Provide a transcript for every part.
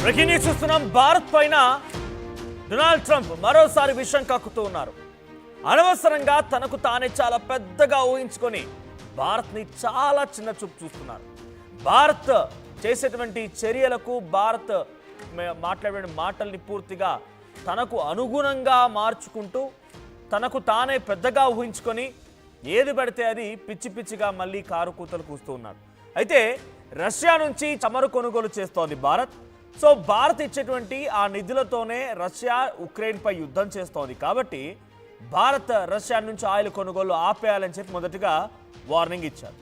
Breaking news చూస్తున్నాం. భారత్ పైన Donald Trump మరోసారి విషం కక్కుతూ ఉన్నారు. అనవసరంగా తనకు తానే చాలా పెద్దగా ఊహించుకొని భారత్ని చాలా చిన్న చూపు చూస్తున్నారు. భారత్ చేసేటువంటి చర్యలకు, భారత్ మాట్లాడే మాటల్ని పూర్తిగా తనకు అనుగుణంగా మార్చుకుంటూ తనకు తానే పెద్దగా ఊహించుకొని ఏది పడితే అది పిచ్చి పిచ్చిగా మళ్ళీ కారు కూతలు కూస్తూ ఉన్నారు. అయితే రష్యా నుంచి చమురు కొనుగోలు చేస్తోంది భారత్. సో భారత్ ఇచ్చేటువంటి ఆ నిధులతోనే రష్యా ఉక్రెయిన్పై యుద్ధం చేస్తోంది. కాబట్టి భారత్ రష్యా నుంచి ఆయిల్ కొనుగోలు ఆపేయాలని చెప్పి మొదటిగా వార్నింగ్ ఇచ్చారు.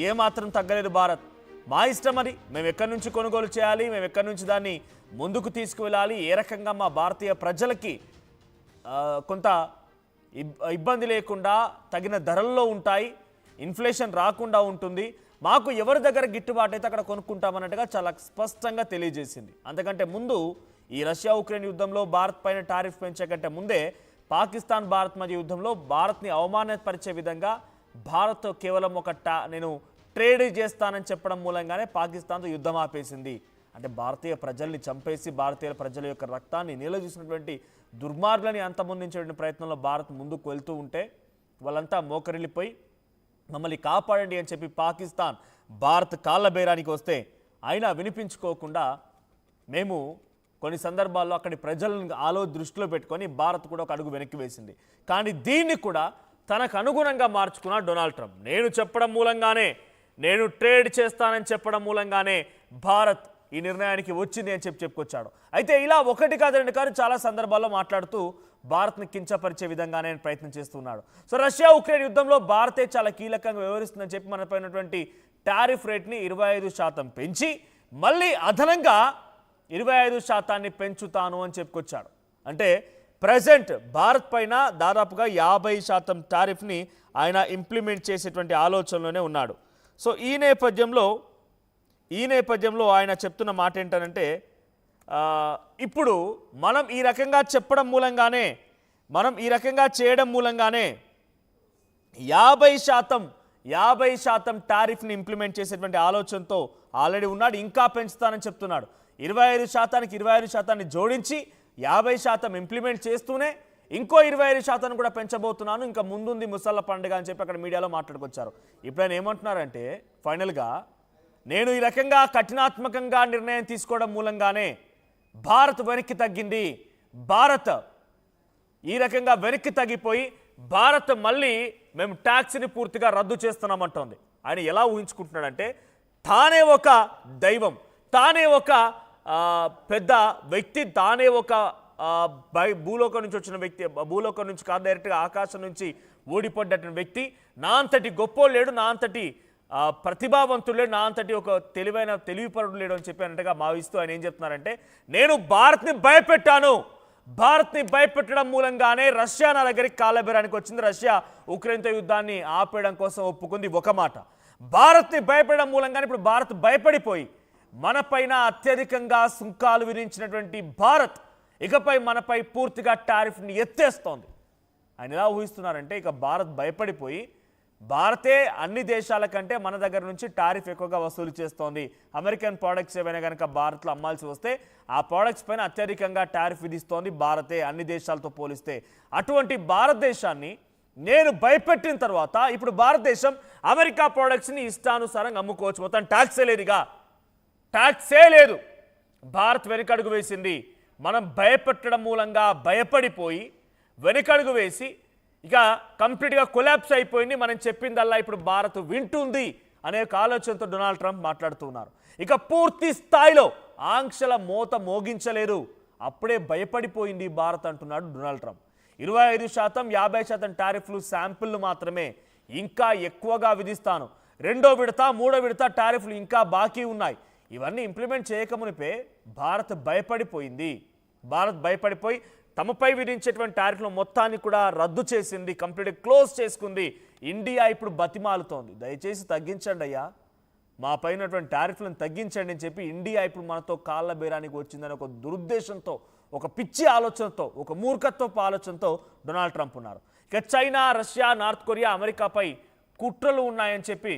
ఏమాత్రం తగ్గలేదు భారత్. మా ఇష్టం అది, మేము ఎక్కడి నుంచి కొనుగోలు చేయాలి, మేము ఎక్కడి నుంచి దాన్ని ముందుకు తీసుకువెళ్ళాలి, ఏ రకంగా మా భారతీయ ప్రజలకి కొంత ఇబ్బంది లేకుండా తగిన ధరల్లో ఉంటాయి, ఇన్ఫ్లేషన్ రాకుండా ఉంటుంది, మాకు ఎవరి దగ్గర గిట్టుబాటు అయితే అక్కడ కొనుక్కుంటామన్నట్టుగా చాలా స్పష్టంగా తెలియజేసింది. అంతకంటే ముందు ఈ రష్యా ఉక్రెయిన్ యుద్ధంలో భారత్ పైన టారిఫ్ పెంచే కంటే ముందే పాకిస్తాన్ భారత్ మధ్య యుద్ధంలో భారత్ని అవమానపరిచే విధంగా భారత్ కేవలం నేను ట్రేడ్ చేస్తానని చెప్పడం మూలంగానే పాకిస్తాన్తో యుద్ధం ఆపేసింది. అంటే భారతీయ ప్రజల్ని చంపేసి భారతీయ ప్రజల యొక్క రక్తాన్ని నిలదీసినటువంటి దుర్మార్గులని అంతమొందించే ప్రయత్నంలో భారత్ ముందుకు వెళ్తూ ఉంటే వాళ్ళంతా మోకరిల్లిపోయి మమ్మల్ని కాపాడండి అని చెప్పి పాకిస్తాన్ భారత్ కాళ్ళ బేరానికి వస్తే అయినా వినిపించుకోకుండా మేము కొన్ని సందర్భాల్లో అక్కడి ప్రజలను దృష్టిలో పెట్టుకొని భారత్ కూడా ఒక అడుగు వెనక్కి వేసింది. కానీ దీన్ని కూడా తనకు అనుగుణంగా మార్చుకున్నాడు డొనాల్డ్ ట్రంప్. నేను చెప్పడం మూలంగానే, నేను ట్రేడ్ చేస్తానని చెప్పడం మూలంగానే భారత్ ఈ నిర్ణయానికి వచ్చింది అని చెప్పుకొచ్చాడు. అయితే ఇలా ఒకటి కాదు రెండు కాదు చాలా సందర్భాల్లో మాట్లాడుతూ భారత్ని కించపరిచే విధంగానే ప్రయత్నం చేస్తున్నాడు. సో రష్యా ఉక్రెయిన్ యుద్ధంలో భారతే చాలా కీలకంగా వ్యవహరిస్తుందని చెప్పి మనపై ఉన్నటువంటి టారిఫ్ రేట్ని 25% పెంచి మళ్ళీ అదనంగా 25% పెంచుతాను అని చెప్పుకొచ్చాడు. అంటే ప్రజెంట్ భారత్ పైన దాదాపుగా 50% టారిఫ్ని ఆయన ఇంప్లిమెంట్ చేసేటువంటి ఆలోచనలోనే ఉన్నాడు. సో ఈ నేపథ్యంలో ఆయన చెప్తున్న మాట ఏంటంటే, ఇప్పుడు మనం ఈ రకంగా చెప్పడం మూలంగానే, మనం ఈ రకంగా చేయడం మూలంగానే 50% టారిఫ్ని ఇంప్లిమెంట్ చేసేటువంటి ఆలోచనతో ఆల్రెడీ ఉన్నాడు. ఇంకా పెంచుతానని చెప్తున్నాడు. 25%కి 25% జోడించి 50% ఇంప్లిమెంట్ చేస్తూనే ఇంకో 25% కూడా పెంచబోతున్నాను, ఇంకా ముందుంది ముసళ్ళ పండుగ అని చెప్పి అక్కడ మీడియాలో మాట్లాడుకొచ్చారు. ఇప్పుడు ఆయన ఏమంటున్నారంటే, ఫైనల్గా నేను ఈ రకంగా కఠినాత్మకంగా నిర్ణయం తీసుకోవడం మూలంగానే భారత్ వెనక్కి తగ్గింది, భారత్ ఈ రకంగా వెనక్కి తగ్గిపోయి భారత్ మళ్ళీ మేము ట్యాక్స్ని పూర్తిగా రద్దు చేస్తున్నామంటోంది. ఆయన ఎలా ఊహించుకుంటున్నాడంటే, తానే ఒక దైవం, తానే ఒక పెద్ద వ్యక్తి, తానే ఒక భూలోకం నుంచి వచ్చిన వ్యక్తి, భూలోకం నుంచి కాదు డైరెక్ట్గా ఆకాశం నుంచి ఓడిపడ్డటువంటి వ్యక్తి, నా అంతటి గొప్ప లేడు, నా అంతటి ప్రతిభావంతుడు లేడు, నా అంతటి ఒక తెలివిపరుడు లేడు అని చెప్పినట్టుగా భావిస్తూ ఆయన ఏం చెప్తున్నారంటే, నేను భారత్ని భయపెట్టాను, భారత్ని భయపెట్టడం మూలంగానే రష్యా నా దగ్గరికి కాళ్ళబేరానికి వచ్చింది, రష్యా ఉక్రెయిన్తో యుద్ధాన్ని ఆపేయడం కోసం ఒప్పుకుంది ఒక మాట. భారత్ని భయపెట్టడం మూలంగానే ఇప్పుడు భారత్ భయపడిపోయి మన పైన అత్యధికంగా సుంకాలు విధించినటువంటి భారత్ ఇకపై మనపై పూర్తిగా టారిఫ్ని ఎత్తేస్తోంది. ఆయన ఎలా ఊహిస్తున్నారంటే, ఇక భారత్ భయపడిపోయి భారతే అన్ని దేశాల కంటే మన దగ్గర నుంచి టారిఫ్ ఎక్కువగా వసూలు చేస్తోంది. అమెరికన్ ప్రోడక్ట్స్ ఏమైనా కనుక భారత్లో అమ్మాల్సి వస్తే ఆ ప్రోడక్ట్స్ పైన అత్యధికంగా టారిఫ్ విధిస్తోంది భారతే అన్ని దేశాలతో పోలిస్తే. అటువంటి భారతదేశాన్ని నేను భయపెట్టిన తర్వాత ఇప్పుడు భారతదేశం అమెరికా ప్రోడక్ట్స్ని ఇష్టానుసారంగా అమ్ముకోవచ్చు. మొత్తం ట్యాక్సే లేదుగా, ట్యాక్సే లేదు. భారత్ వెనకడుగు వేసింది. మనం భయపెట్టడం మూలంగా భయపడిపోయి వెనకడుగు వేసి ఇక కంప్లీట్గా కొలాప్స్ అయిపోయింది. మనం చెప్పిందల్లా ఇప్పుడు భారత్ వింటుంది అనే ఒక ఆలోచనతో డొనాల్డ్ ట్రంప్ మాట్లాడుతున్నారు. ఇక పూర్తి స్థాయిలో ఆంక్షల మోత మోగించలేరు, అప్పుడే భయపడిపోయింది భారత్ అంటున్నాడు డొనాల్డ్ ట్రంప్. 25%, 50% టారిఫ్లు శాంపిల్లు మాత్రమే, ఇంకా ఎక్కువగా విధిస్తాను, రెండో విడత మూడో విడత టారిఫ్లు ఇంకా బాకీ ఉన్నాయి, ఇవన్నీ ఇంప్లిమెంట్ చేయకమునిపే భారత్ భయపడిపోయింది. భారత్ భయపడిపోయి తమపై విధించేటువంటి టారిఫ్లు మొత్తాన్ని కూడా రద్దు చేసింది, కంప్లీట్గా క్లోజ్ చేసుకుంది. ఇండియా ఇప్పుడు బతిమాలుతోంది, దయచేసి తగ్గించండి అయ్యా, మా పైనటువంటి టారిఫ్లను తగ్గించండి అని చెప్పి ఇండియా ఇప్పుడు మనతో కాళ్ళ బేరానికి వచ్చిందని ఒక దురుద్దేశంతో, ఒక పిచ్చి ఆలోచనతో, ఒక మూర్ఖత్వపు ఆలోచనతో డొనాల్డ్ ట్రంప్ ఉన్నారు. ఇక చైనా, రష్యా, నార్త్ కొరియా, అమెరికాపై కుట్రలు ఉన్నాయని చెప్పి,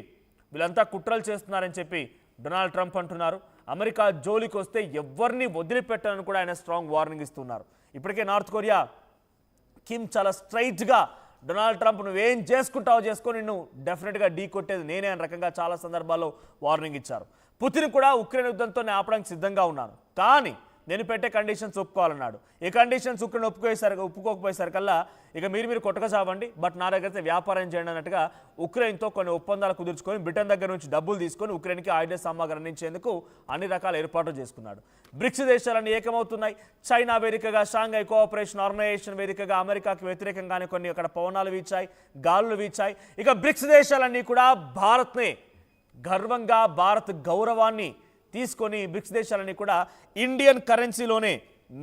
వీళ్ళంతా కుట్రలు చేస్తున్నారని చెప్పి డొనాల్డ్ ట్రంప్ అంటున్నారు. అమెరికా జోలికి వస్తే ఎవరిని వదిలిపెట్టాలని కూడా ఆయన స్ట్రాంగ్ వార్నింగ్ ఇస్తున్నారు. ఇప్పటికే నార్త్ కొరియా కిమ్ చాలా స్ట్రైట్గా డొనాల్డ్ ట్రంప్ నువ్వేం చేసుకుంటావో చేసుకో, నిన్ను డెఫినెట్గా ఢీ కొట్టేది నేనే అనే రకంగా చాలా సందర్భాల్లో వార్నింగ్ ఇచ్చారు. పుతిన్ కూడా ఉక్రెయిన్ యుద్ధంతో నేను ఆపడానికి సిద్ధంగా ఉన్నాను, కానీ నేను పెట్టే కండిషన్స్ ఒప్పుకోవాలన్నాడు. ఈ కండిషన్స్ ఉక్రెయిన్ ఒప్పుకోకపోయేసరికల్లా ఇక మీరు కొట్టక చావండి, బట్ నా దగ్గర వ్యాపారం చేయండి అన్నట్టుగా ఉక్రెయిన్తో కొన్ని ఒప్పందాలు కుదుర్చుకొని బ్రిటన్ దగ్గర నుంచి డబ్బులు తీసుకొని ఉక్రెయిన్కి ఆయుధ సామాగ్రి అందించేందుకు అన్ని రకాల ఏర్పాట్లు చేసుకున్నాడు. బ్రిక్స్ దేశాలన్నీ ఏకమవుతున్నాయి. చైనా వేదికగా షాంఘై కోఆపరేషన్ ఆర్గనైజేషన్ వేదికగా అమెరికాకి వ్యతిరేకంగానే కొన్ని అక్కడ పవనాలు వీచాయి, గాలులు వీచాయి. ఇక బ్రిక్స్ దేశాలన్నీ కూడా భారత్నే గర్వంగా భారత్ గౌరవాన్ని తీసుకొని బ్రిక్స్ దేశాలన్నీ కూడా ఇండియన్ కరెన్సీలోనే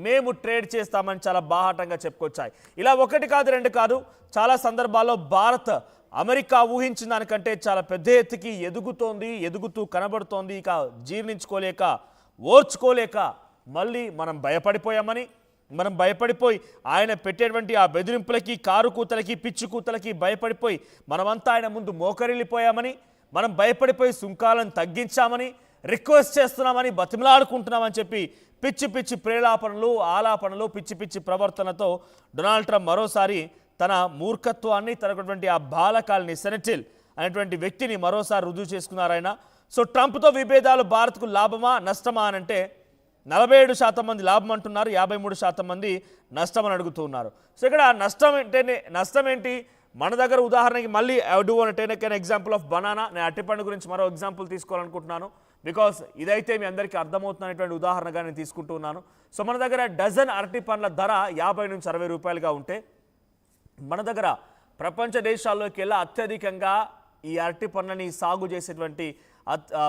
మేము ట్రేడ్ చేస్తామని చాలా బాహాటంగా చెప్పుకొచ్చాయి. ఇలా ఒకటి కాదు రెండు కాదు, చాలా సందర్భాల్లో భారత్ అమెరికా ఊహించిన దానికంటే చాలా పెద్ద ఎత్తుకి ఎదుగుతూ కనబడుతోంది. ఇక జీర్ణించుకోలేక ఓర్చుకోలేక మళ్ళీ మనం భయపడిపోయి ఆయన పెట్టేటువంటి ఆ బెదిరింపులకి, కారు కూతలకి, పిచ్చి కూతలకి భయపడిపోయి మనమంతా ఆయన ముందు మోకరిల్లిపోయామని, మనం భయపడిపోయి సుంకాలను తగ్గించామని, రిక్వెస్ట్ చేస్తున్నామని, బతిమలాడుకుంటున్నామని చెప్పి పిచ్చి ప్రేలాపనలు, ఆలాపనలు, పిచ్చి ప్రవర్తనతో డొనాల్డ్ ట్రంప్ మరోసారి తన మూర్ఖత్వాన్ని, తనటువంటి ఆ బాలకాల్ని, సెనెటిల్ అనేటువంటి వ్యక్తిని మరోసారి రుజువు చేసుకున్నారు ఆయన. సో ట్రంప్తో విభేదాలు భారత్కు లాభమా నష్టమా అని అంటే 47% మంది లాభం అంటున్నారు, 53% మంది నష్టం అని అడుగుతున్నారు. సో ఇక్కడ నష్టం ఏంటి? మన దగ్గర ఉదాహరణకి మళ్ళీ I do want take an example of banana. నేను అరటిపండు గురించి మరో ఎగ్జాంపుల్ తీసుకోవాలనుకుంటున్నాను, బికాస్ ఇదైతే మీ అందరికీ అర్థమవుతున్నటువంటి ఉదాహరణగా నేను తీసుకుంటూ ఉన్నాను. సో మన దగ్గర డజన్ అరటి పండ్ల ధర 50 నుంచి 60 రూపాయలుగా ఉంటే, మన దగ్గర ప్రపంచ దేశాల్లోకి వెళ్ళి అత్యధికంగా ఈ అరటి పండ్లని సాగు చేసేటువంటి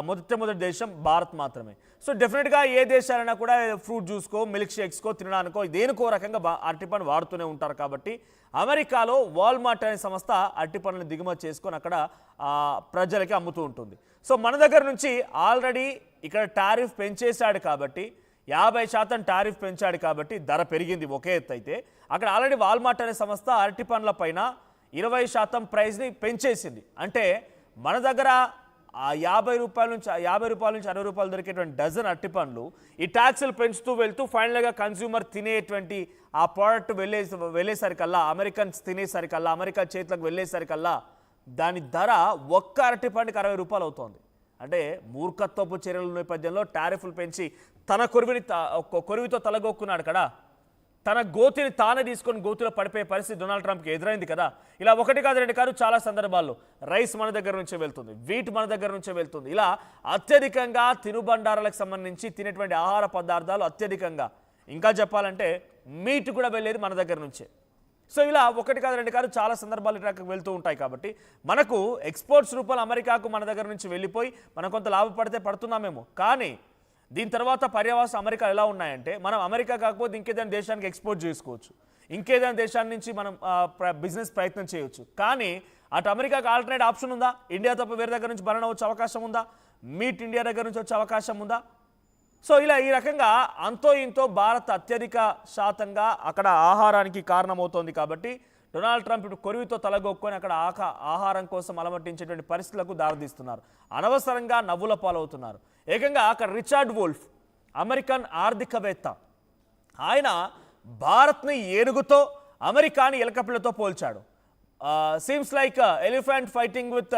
మొదటి దేశం భారత్ మాత్రమే. సో డెఫినెట్గా ఏ దేశాలైనా కూడా ఫ్రూట్ జ్యూస్కో, మిల్క్ షేక్స్కో, తినడానికో దేనికో రకంగా అరటిపండు వాడుతూనే ఉంటారు. కాబట్టి అమెరికాలో వాల్మార్ట్ అనే సంస్థ అరటిపండ్లను దిగుమతి చేసుకొని అక్కడ ప్రజలకి అమ్ముతూ ఉంటుంది. సో మన దగ్గర నుంచి ఆల్రెడీ ఇక్కడ టారిఫ్ పెంచేశాడు కాబట్టి, 50% టారిఫ్ పెంచాడు కాబట్టి ధర పెరిగింది ఒకే ఎత్తు. అయితే అక్కడ ఆల్రెడీ వాల్మార్ట్ అనే సంస్థ అరటిపండ్ల పైన 20% ప్రైస్ని పెంచేసింది. అంటే మన దగ్గర ఆ 50 రూపాయల నుంచి 60 రూపాయలు దొరికేటువంటి డజన్ అరటిపండ్లు ఈ ట్యాక్సులు పెంచుతూ వెళ్తూ ఫైనల్గా కన్స్యూమర్ తినేటువంటి ఆ ప్రోడక్ట్ వెళ్ళేసరికల్లా, అమెరికన్స్ తినేసరికల్లా, అమెరికా చేతులకు వెళ్ళేసరికల్లా దాని ధర ఒక్క అరటిపండుకి 60 రూపాయలు అవుతోంది. అంటే మూర్ఖత్వపు చర్యల నేపథ్యంలో టారిఫ్లు పెంచి తన కొరివితో తలగొక్కున్నాడు కదా, తన గోతిని తానే తీసుకొని గోతిలో పడిపోయే పరిస్థితి డొనాల్డ్ ట్రంప్కి ఎదురైంది కదా. ఇలా ఒకటి కాదు రెండు కాదు, చాలా సందర్భాల్లో రైస్ మన దగ్గర నుంచే వెళ్తుంది, వీట్ మన దగ్గర నుంచే వెళ్తుంది. ఇలా అత్యధికంగా తినుబండారాలకు సంబంధించి తినేటువంటి ఆహార పదార్థాలు అత్యధికంగా, ఇంకా చెప్పాలంటే మీట్ కూడా వెళ్ళేది మన దగ్గర నుంచే. సో ఇలా ఒకటి కాదు రెండు కాదు, చాలా సందర్భాలు ఇట్లా వెళ్తూ ఉంటాయి. కాబట్టి మనకు ఎక్స్పోర్ట్స్ రూపాయలు అమెరికాకు మన దగ్గర నుంచి వెళ్ళిపోయి మనం కొంత లాభపడితే పడుతున్నామేమో, కానీ దీని తర్వాత పర్యవసానం అమెరికా ఎలా ఉన్నాయంటే, మనం అమెరికా కాకపోతే ఇంకేదైనా దేశానికి ఎక్స్పోర్ట్ చేసుకోవచ్చు, ఇంకేదైనా దేశాల నుంచి మనం బిజినెస్ ప్రయత్నం చేయొచ్చు. కానీ అటు అమెరికాకి ఆల్టర్నేట్ ఆప్షన్ ఉందా? ఇండియా తప్ప వేరే దగ్గర నుంచి బనానా వచ్చే అవకాశం ఉందా? మీట్ ఇండియా దగ్గర నుంచి వచ్చే అవకాశం ఉందా? సో ఇలా ఈ రకంగా అంతో ఇంతో భారత్ అత్యధిక శాతంగా అక్కడ ఆహారానికి కారణమవుతోంది. కాబట్టి డొనాల్డ్ ట్రంప్ ఇప్పుడు కొరివితో తలగొక్కొని అక్కడ ఆహారం కోసం అలమటించేటువంటి పరిస్థితులకు దారితీస్తున్నారు. అనవసరంగా నవ్వుల పాలవుతున్నారు. ఏకంగా అక్కడ రిచర్డ్ వోల్ఫ్, అమెరికన్ ఆర్థికవేత్త, ఆయన భారత్ని ఏనుగుతో, అమెరికాని ఎలకపిల్లతో పోల్చాడు. Seems like elephant fighting with